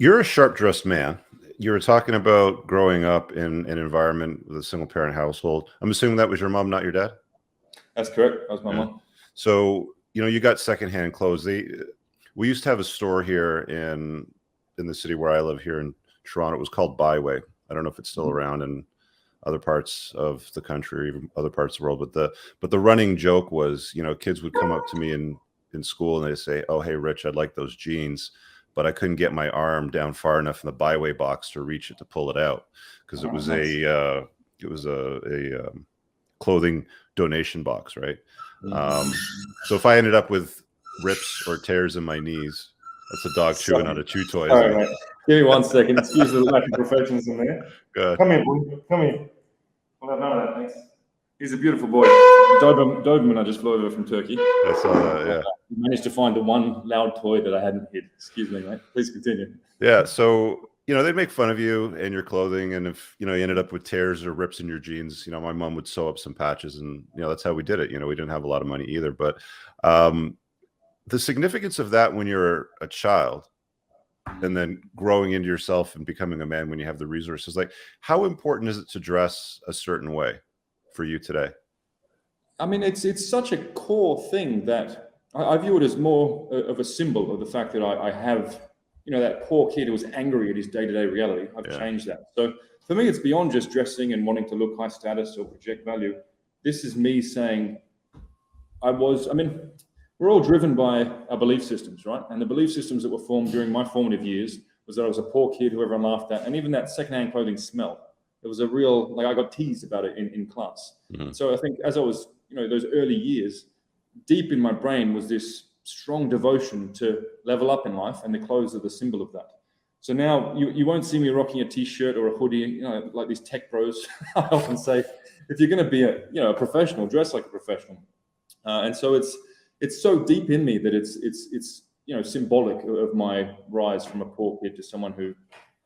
You're a sharp-dressed man. You were talking about growing up in an environment with a single-parent household. I'm assuming that was your mom, not your dad? That's correct. That was my mom. So, you got secondhand clothes. We used to have a store here in the city where I live here in Toronto. It was called Byway. I don't know if it's still around in other parts of the country or even other parts of the world. But the running joke was, kids would come up to me in school and they'd say, "Oh, hey, Rich, I'd like those jeans." But I couldn't get my arm down far enough in the Byway box to reach it to pull it out because it was a clothing donation box, right? So if I ended up with rips or tears in my knees, that's a dog chewing on a chew toy. All right, mate. Give me 1 second. Excuse the lack of professionalism there. Good. Come here, boy. Come here. Well, none of that, thanks. He's a beautiful boy. Doberman I just flew over from Turkey. I saw that, yeah. We managed to find the one loud toy that I hadn't hid. Excuse me, mate. Please continue. Yeah, so, they'd make fun of you and your clothing, and if, you ended up with tears or rips in your jeans, my mom would sew up some patches, and, that's how we did it. We didn't have a lot of money either, but the significance of that when you're a child and then growing into yourself and becoming a man when you have the resources, like, how important is it to dress a certain way for you today? I mean, it's such a core thing that I view it as more of a symbol of the fact that I have, that poor kid who was angry at his day-to-day reality. I've changed that. So for me, it's beyond just dressing and wanting to look high status or project value. This is me saying we're all driven by our belief systems, right? And the belief systems that were formed during my formative years was that I was a poor kid who everyone laughed at. And even that secondhand clothing smell, it was a real, I got teased about it in class. Mm-hmm. So I think as I was, those early years, deep in my brain was this strong devotion to level up in life, and the clothes are the symbol of that. So now you won't see me rocking a t-shirt or a hoodie, like these tech bros. I often say, if you're going to be a professional, dress like a professional. And so it's so deep in me that it's symbolic of my rise from a poor kid to someone who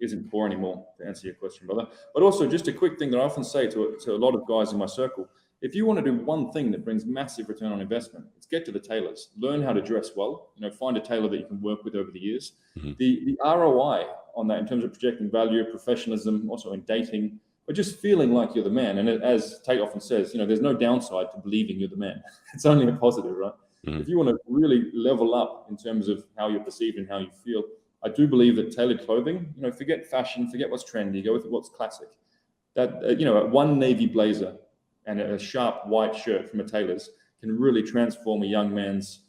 isn't poor anymore, to answer your question, brother. But also just a quick thing that I often say to a lot of guys in my circle: if you want to do one thing that brings massive return on investment, it's get to the tailors, learn how to dress well, find a tailor that you can work with over the years. Mm-hmm. The ROI on that in terms of projecting value, professionalism, also in dating, but just feeling like you're the man. And as Tate often says, there's no downside to believing you're the man. It's only a positive, right? Mm-hmm. If you want to really level up in terms of how you're perceived and how you feel, I do believe that tailored clothing, forget fashion, forget what's trendy, go with what's classic. That, one navy blazer and a sharp white shirt from a tailor's can really transform a young man's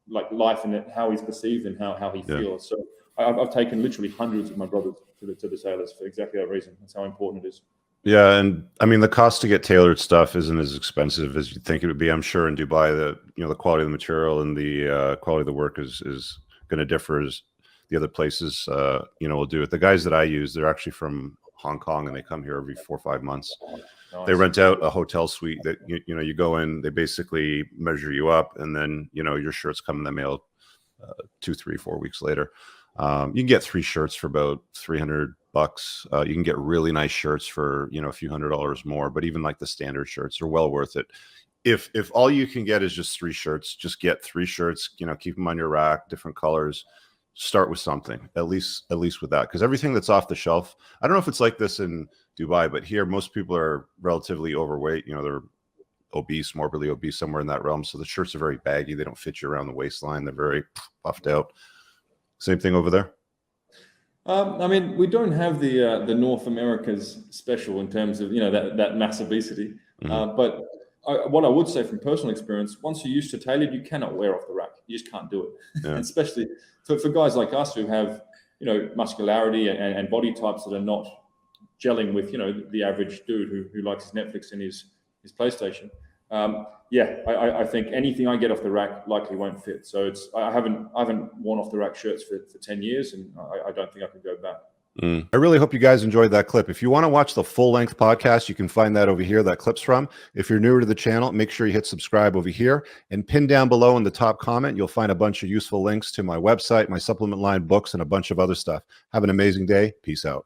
life and how he's perceived and how he feels. So I've taken literally hundreds of my brothers to the tailors for exactly that reason. That's how important it is. Yeah, and I mean the cost to get tailored stuff isn't as expensive as you think it would be. I'm sure in Dubai, the quality of the material and the quality of the work is going to differ as the other places will do it. The guys that I use, they're actually from Hong Kong, and they come here every 4 or 5 months. Nice. They rent out a hotel suite that you go in, they basically measure you up, and then your shirts come in the mail 2, 3, 4 weeks later. You can get 3 shirts for about $300. You can get really nice shirts for a few $100s more, but even like the standard shirts are well worth it. If all you can get is just 3 shirts, just get 3 shirts. Keep them on your rack, different colors. Start with something, at least with that, because everything that's off the shelf, I don't know if it's like this in Dubai, but here most people are relatively overweight. They're obese, morbidly obese, somewhere in that realm. So the shirts are very baggy. They don't fit you around the waistline. They're very puffed out. Same thing over there. We don't have the North America's special in terms of that mass obesity. Mm-hmm. But what I would say from personal experience, once you're used to tailored, you cannot wear off the rack. You just can't do it. Yeah. Especially for guys like us who have muscularity and body types that are not gelling with the average dude who likes his Netflix and his PlayStation. I think anything I get off the rack likely won't fit. So I haven't worn off the rack shirts for 10 years, and I don't think I can go back. I really hope you guys enjoyed that clip. If you want to watch the full-length podcast, you can find that over here, that clip's from. If you're newer to the channel, make sure you hit subscribe over here, and pin down below in the top comment, you'll find a bunch of useful links to my website, my supplement line, books, and a bunch of other stuff. Have an amazing day. Peace out.